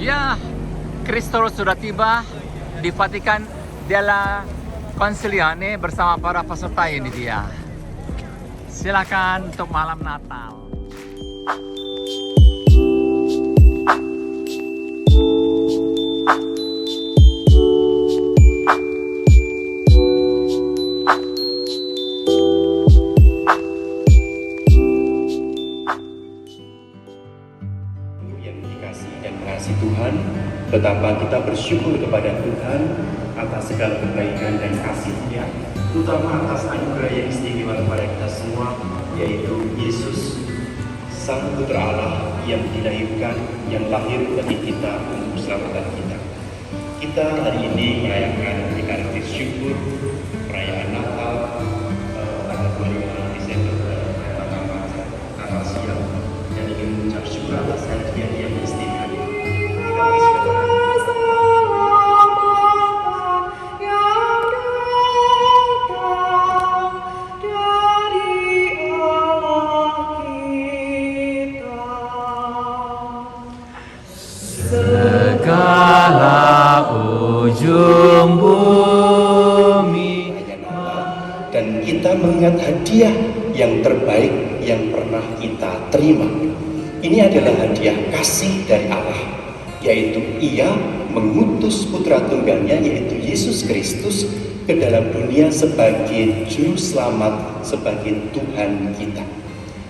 Ya, Kristus sudah tiba di Vatikan della Concilione bersama para peserta. Ini dia. Silakan untuk malam Natal. Tuhan, betapa kita bersyukur kepada Tuhan atas segala kebaikan dan kasih-Nya, terutama atas anugerah yang istimewa kepada kita semua, yaitu Yesus, Sang Putra Allah yang dilahirkan, yang lahir bagi kita untuk keselamatan kita. Kita hari ini merayakan Ekaristi Syukur, perayaan Natal, tanggal 26 Desember, Natal siang, dan ingin mengucap syukur atas hadiah yang istimewa. Segala ujung bumi, dan kita mengingat hadiah yang terbaik yang pernah kita terima. Ini adalah hadiah kasih dari Allah, yaitu Ia mengutus Putra Tunggalnya, yaitu Yesus Kristus, ke dalam dunia sebagai Juru Selamat, sebagai Tuhan kita.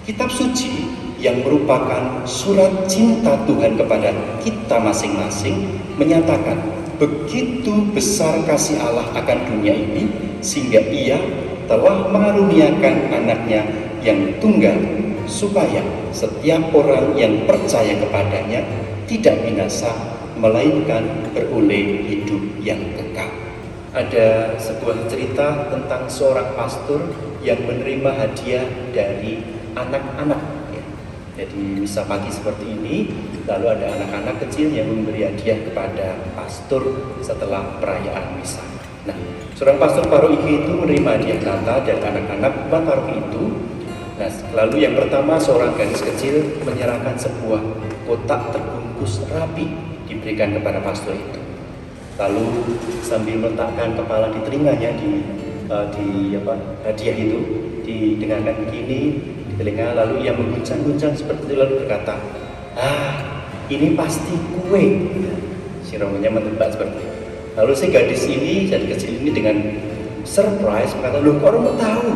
Kitab suci yang merupakan surat cinta Tuhan kepada kita masing-masing menyatakan begitu besar kasih Allah akan dunia ini, sehingga Ia telah mengaruniakan anaknya yang tunggal, supaya setiap orang yang percaya kepadanya tidak binasa, melainkan beroleh hidup yang kekal. Ada sebuah cerita tentang seorang pastor yang menerima hadiah dari anak-anak. Jadi misa pagi seperti ini, lalu ada anak-anak kecil yang memberi hadiah kepada pastor setelah perayaan misa. Nah, seorang pastor paroki itu menerima hadiah Natal dari anak-anak paroki itu. Nah, lalu yang pertama, seorang gadis kecil menyerahkan sebuah kotak terbungkus rapi diberikan kepada pastor itu. Lalu sambil meletakkan kepala di telinganya di hadiah itu, didengarkan begini di telinga, lalu ia mengguncang-guncang seperti itu, lalu berkata, ini pasti kue. Si romonya menebak seperti itu. Lalu si gadis ini, jadi kecil ini dengan surprise berkata, loh kok Romo tahu?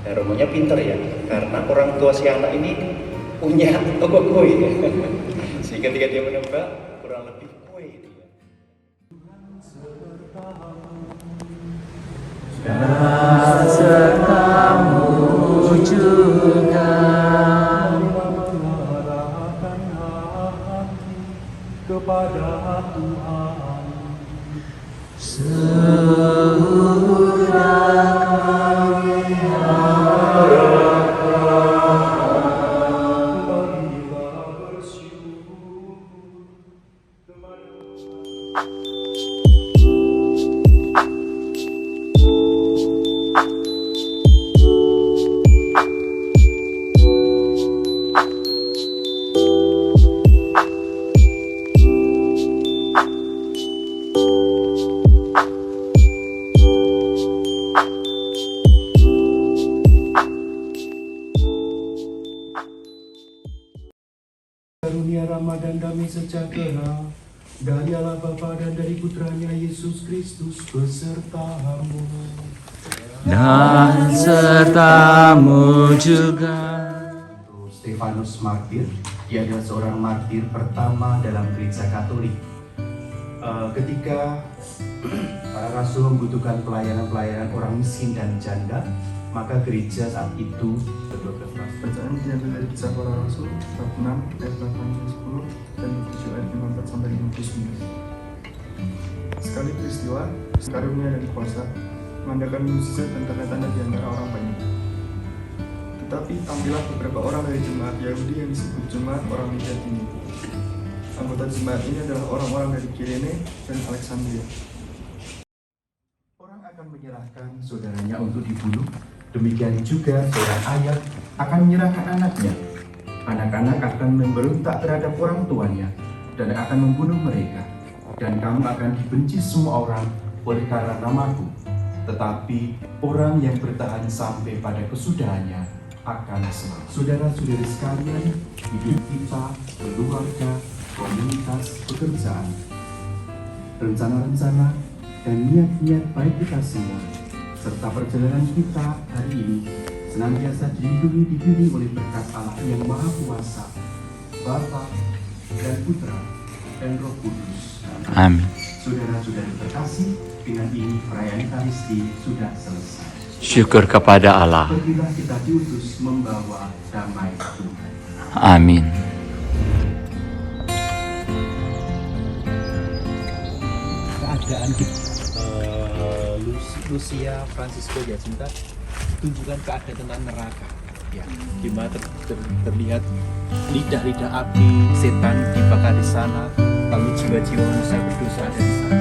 Nah, romonya pinter ya, karena orang tua si anak ini punya toko kue. Sehingga ketika dia menebak, kurang lebih kue itu ya. dan sertamu juga kepada Tuhan. sudah kami harapkan. Marilah bersyukur kepada karunia rahmat dan damai sejahtera dari Allah Bapa dan dari Putranya Yesus Kristus besertamu. dan sertamu juga. Stefanus martir, dia adalah seorang martir pertama dalam gereja Katolik. Ketika para rasul membutuhkan pelayanan orang miskin dan janda, maka gereja saat itu Bacaan diambil dari Kisah Para Rasul bab 6 ayat 8-10 dan 7 ayat 54 sampai 59. Sekali peristiwa, karunia dan kuasa mengadakan mukjizat dan tanda-tanda di antara orang banyak. Tetapi tampillah beberapa orang dari jemaat Yahudi yang disebut jemaat orang Lihat ini. Anggota jemaat ini adalah orang-orang dari Kirene dan Alexandria. orang akan menyerahkan saudaranya untuk dibunuh. Demikian juga seorang ayah akan menyerahkan anaknya. Anak-anak akan memberontak terhadap orang tuanya dan akan membunuh mereka, dan kamu akan dibenci semua orang oleh karena namaku. Tetapi orang yang bertahan sampai pada kesudahannya akan selamat. Saudara-saudari sekalian, hidup kita, keluarga, komunitas, pekerjaan, rencana-rencana, dan niat-niat baik kita semua, serta perjalanan kita hari ini, senantiasa dilindungi dibimbing oleh berkat Allah yang Maha Kuasa, Bapa dan Putra dan Roh Kudus. Amin. Saudara-saudari terkasih, dengan ini perayaan Ekaristi sudah selesai. Syukur kepada Allah. Pergilah kita diutus membawa damai Tuhan. Amin. Keadaan Lucia Francisco Jacinta tunjukkan keadaan tentang neraka, ya, di mana terlihat lidah-lidah api setan dibakar di sana, lalu jiwa-jiwa manusia berdosa ada di sana.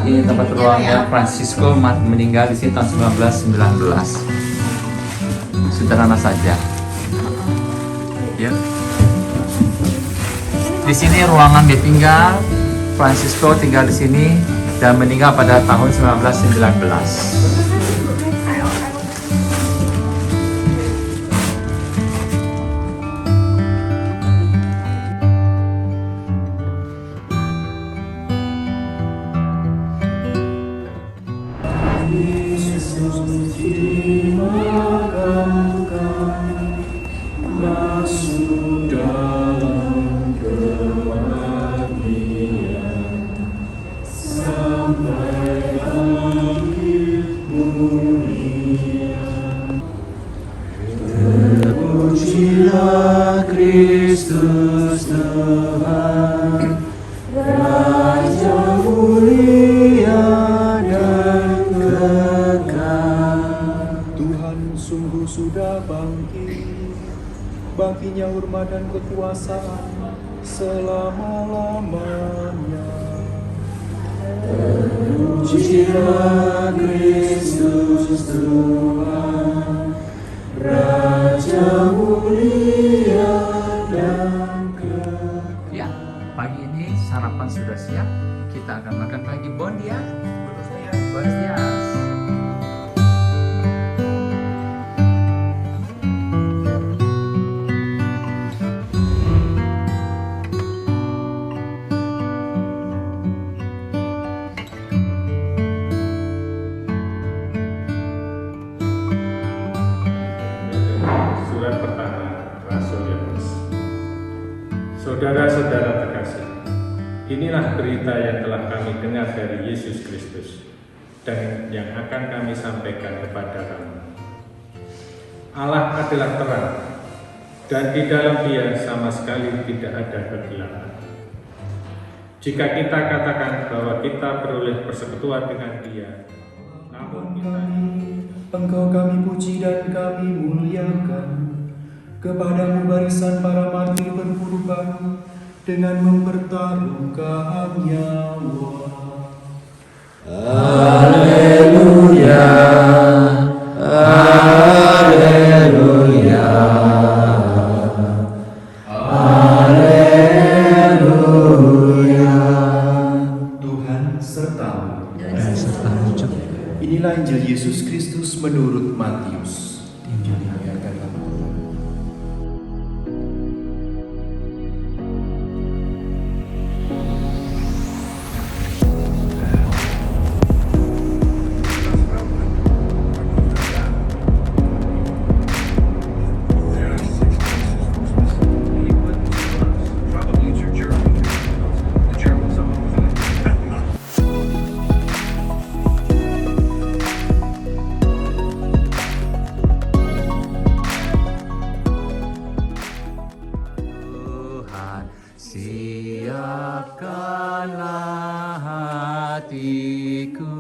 Ini tempat ruangnya Francisco meninggal di sini tahun 1919. Sederhana saja. Ya. Di sini ruangan dia tinggal. Francisco tinggal di sini dan meninggal pada tahun 1919. Terpujilah Kristus Tuhan, Raja mulia dan kekal. Tuhan sungguh sudah bangkit, baginya hormat dan kekuasaan selama-lamanya. Terpujilah Kristus Tuhan, Raja mulia dan kekal. Ya, pagi ini sarapan sudah siap. Kita akan makan pagi. Bon dia. Buenos dias. Surat pertama Rasul Yohanes. Saudara-saudara terkasih, inilah berita yang telah kami dengar dari Yesus Kristus dan yang akan kami sampaikan kepada kamu. Allah adalah terang, dan di dalam Dia sama sekali tidak ada kegelapan. Jika kita katakan bahwa kita beroleh persekutuan dengan Dia, namun kita Engkau kami puji dan kami muliakan. Kepadamu barisan para martir berkorban dengan mempertaruhkan nyawa. Haleluya, haleluya, haleluya. Tuhan sertamu. Inilah Injil Yesus Kristus menurut Matius. Siapkanlah hatiku,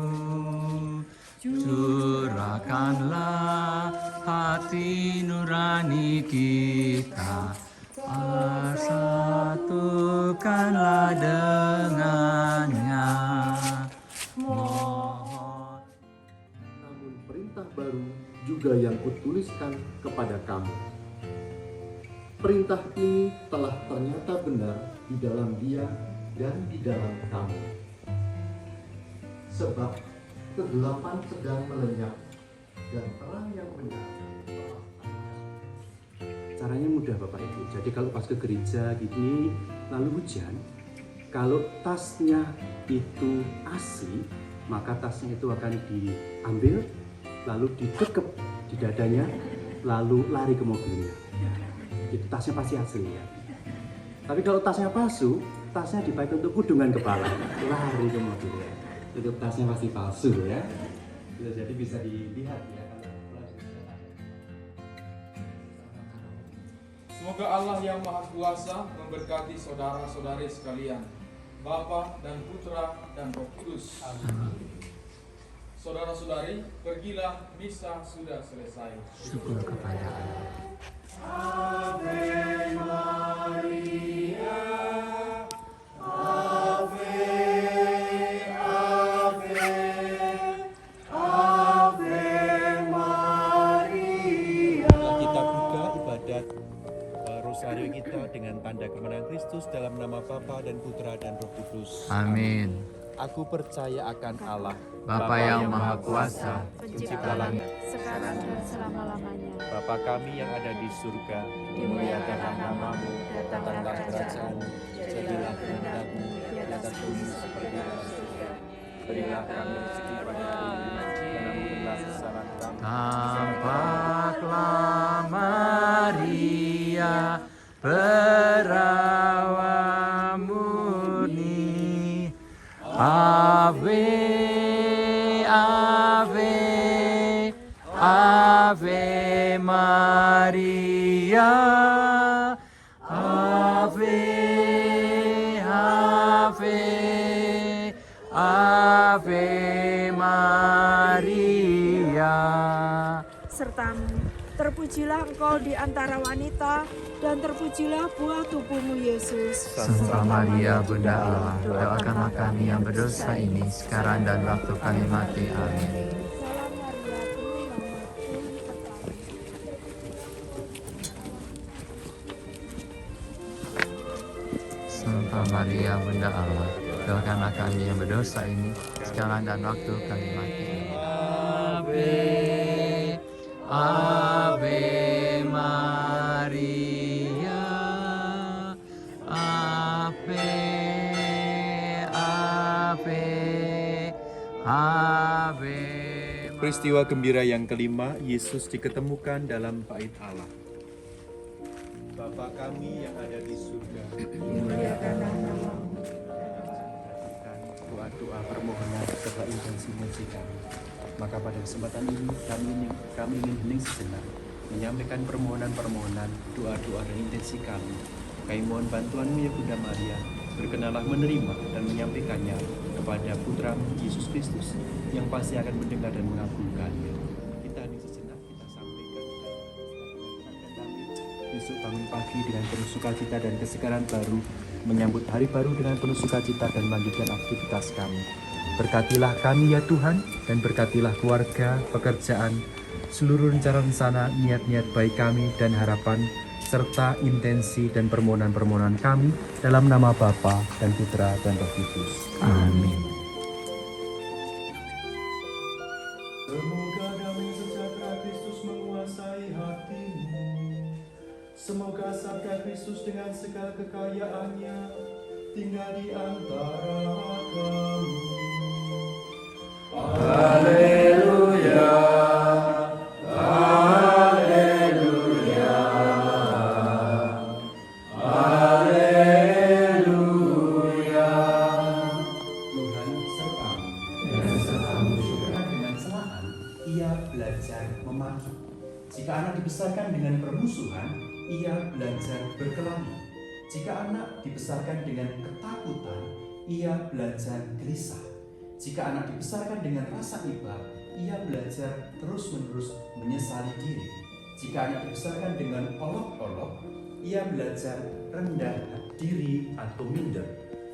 curahkanlah hati nurani kita, satukanlah dengannya. Mohon. Namun perintah baru juga yang kutuliskan kepada kamu. Perintah ini telah ternyata benar di dalam Dia dan di dalam kamu. Sebab kegelapan sedang melenyap dan terang yang benar telah terlihat. Caranya mudah Bapak Ibu. Jadi kalau pas ke gereja gini lalu hujan, kalau tasnya itu asli, maka tasnya itu akan diambil lalu dikekep di dadanya lalu lari ke mobilnya. Itu tasnya pasti asli ya. Tapi kalau tasnya palsu, tasnya dipakai untuk kudungan kepala, lari ke mobilnya. Itu tasnya pasti palsu ya. Jadi bisa dilihat ya. Semoga Allah yang Maha Kuasa memberkati saudara-saudari sekalian, Bapa dan Putra dan Roh Kudus. Saudara-saudari, pergilah, misa sudah selesai. Syukur kepada Allah. Ave Maria, Ave, Ave, Ave Maria. Setelah kita buka ibadat rosario kita dengan tanda kemenangan Kristus dalam nama Bapa dan Putra dan Roh Kudus. Amin. Aku percaya akan Allah, Bapa yang Maha Kuasa, Pencipta langit, sekarang dan selama-lamanya. Bapa kami yang ada di surga, Dimuliakanlah namamu, datanglah kerajaanmu, jadilah kehendakmu di atas bumi seperti di surga. Berilah kami rezeki pada hari ini, dan ampunilah kesalahan kami. tampaklah Maria perawan murni. Ave, Ave, Ave Maria. Ave, Ave, Ave Maria. Sertamu, terpujilah engkau di antara wanita, dan terpujilah buah tubuhmu Yesus. Santa Maria, Bunda Allah, doakanlah kami yang berdosa ini, sekarang dan waktu kami mati. Amin. Salam Maria, penuh rahmat, Tuhan sertamu. Santa Maria, Bunda Allah, doakanlah kami yang berdosa ini, sekarang dan waktu kami mati. Ave, Ave Maria, Ave, Ave, Ave. Peristiwa gembira yang kelima, Yesus diketemukan dalam bait Allah. Bapa kami yang ada di surga, Dimuliakanlah namamu. Doa-doa permohonan serta intensi kami. Maka pada kesempatan ini kami ingin hening sejenak menyampaikan permohonan-permohonan, doa-doa dan intensi kami. Kami mohon bantuanmu ya Bunda Maria, berkenalah menerima dan menyampaikannya kepada Putra Yesus Kristus yang pasti akan mendengar dan mengabulkannya. Kita hening sejenak, kita sampaikan besok bangun pagi dengan penuh sukacita dan kesegaran baru, menyambut hari baru dengan penuh sukacita dan melanjutkan aktivitas kami. Berkatilah kami ya Tuhan, dan berkatilah keluarga, pekerjaan, seluruh rencana-rencana, niat-niat baik kami dan harapan, serta intensi dan permohonan-permohonan kami dalam nama Bapa dan Putra dan Roh Kudus. Amin. Semoga damai sejahtera Kristus menguasai hatimu. Semoga sabda Kristus dengan segala kekayaannya tinggal di antara kamu. Haleluya, haleluya, haleluya. Tuhan sertamu. Dengan sertamu juga. Dengan celaan, ia belajar memaki. Jika anak dibesarkan dengan permusuhan, ia belajar berkelahi. Jika anak dibesarkan dengan ketakutan, ia belajar gelisah. Jika anak dibesarkan dengan rasa iba, ia belajar terus-menerus menyesali diri. Jika anak dibesarkan dengan olok-olok, ia belajar rendah diri atau minder.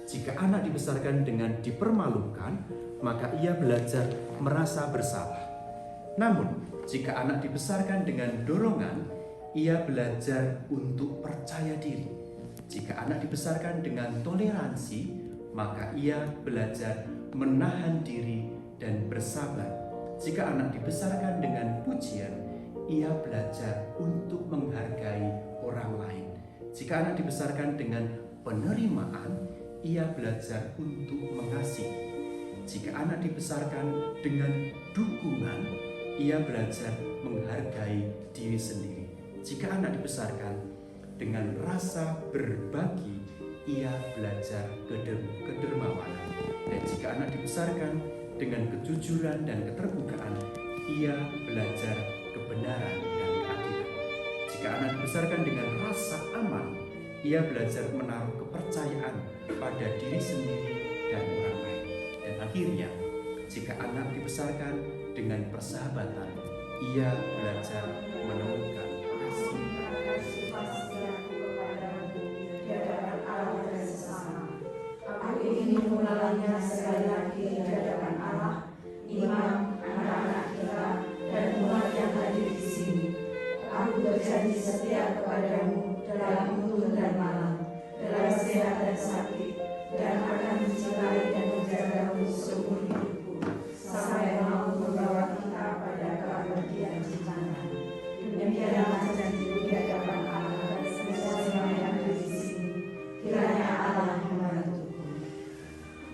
Jika anak dibesarkan dengan dipermalukan, maka ia belajar merasa bersalah. Namun, jika anak dibesarkan dengan dorongan, ia belajar untuk percaya diri. Jika anak dibesarkan dengan toleransi, maka ia belajar menahan diri dan bersabar. Jika anak dibesarkan dengan pujian, ia belajar untuk menghargai orang lain. Jika anak dibesarkan dengan penerimaan, ia belajar untuk mengasihi. Jika anak dibesarkan dengan dukungan, ia belajar menghargai diri sendiri. Jika anak dibesarkan dengan rasa berbagi, ia belajar kedermawanan. Dan jika anak dibesarkan dengan kejujuran dan keterbukaan, ia belajar kebenaran dan keadilan. Jika anak dibesarkan dengan rasa aman, ia belajar menaruh kepercayaan pada diri sendiri dan orang lain. Dan akhirnya, jika anak dibesarkan dengan persahabatan, ia belajar menemukan kasih. Aku ingin memulainya sekali lagi di hadapan Allah, imam, anak-anak kita, dan umat yang hadir di sini. Aku berjanji setia kepadamu dalam untung dan malam, dalam sehat dan sakit, dan akan mencintai dan menjagamu seumur hidupku, sampai mau membawa kita pada keabadian cintamu. Demikianlah janjiku di hadapan Allah dan semua yang hadir di sini. Kiranya Allah membantuku.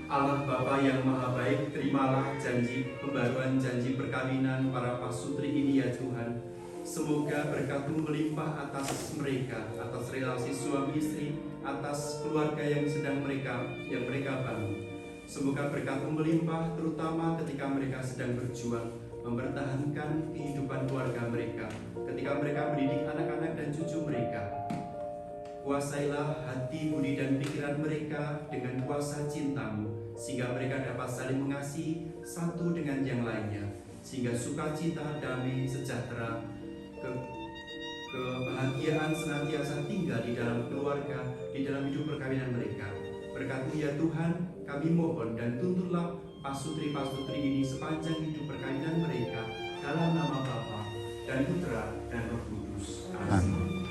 Allah Bapa yang Maha Baik, terimalah janji pembaruan janji perkawinan para pasutri ini ya Tuhan. Semoga berkat-Mu melimpah atas mereka, atas relasi suami istri, atas keluarga yang mereka bangun. Semoga berkat-Mu melimpah terutama ketika mereka sedang berjuang mempertahankan kehidupan keluarga mereka, ketika mereka mendidik anak-anak dan cucu mereka. Kuasailah hati, budi, dan pikiran mereka dengan kuasa cinta-Mu, sehingga mereka dapat saling mengasihi satu dengan yang lainnya, sehingga sukacita, damai, sejahtera, kebahagiaan senantiasa tinggal di dalam keluarga, di dalam hidup perkawinan mereka. Berkat-Mu ya Tuhan, kami mohon dan tuntunlah pasutri-pasutri ini sepanjang hidup perkawinan mereka, dalam nama Bapa dan Putra dan Roh Kudus. Amin.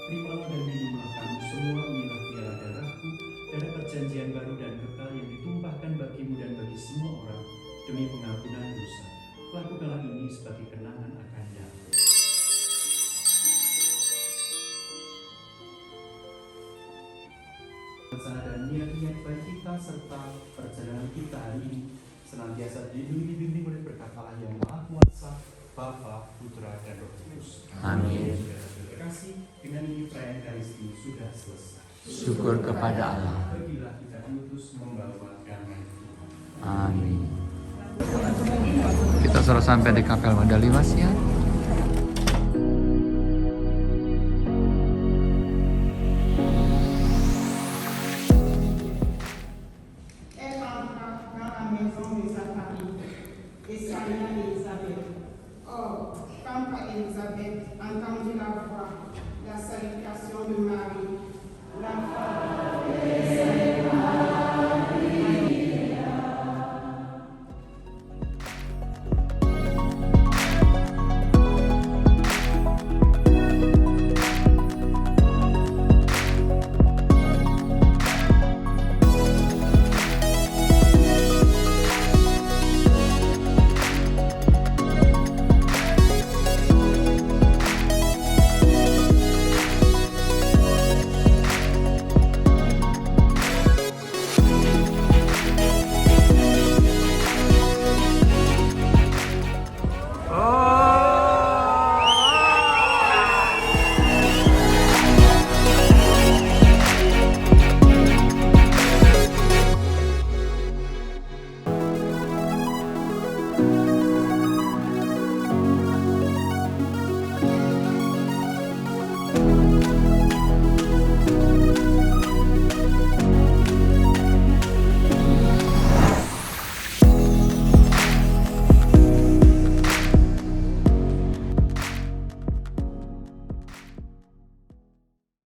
Terimalah dan minumlah kamu semua inilah piala darahku, darah perjanjian baru dan kekal yang ditumpahkan bagimu dan bagi semua orang demi pengampunan dosa. Lakukanlah ini sebagai kenangan akan Dia. Rencana dan niat-niat baik kita serta perjalanan kita hari ini senantiasa dilindungi dibimbing oleh berkat Allah yang Maha Kuasa, Bapa, Putra, dan Roh Kudus. Amin. Terima kasih. Dengan ini perayaan Ekaristi sudah selesai. Syukur kepada Allah. Pergilah kita diutus membawa damai. Amin. Kita sudah sampai di Kapel Mandali Mas ya.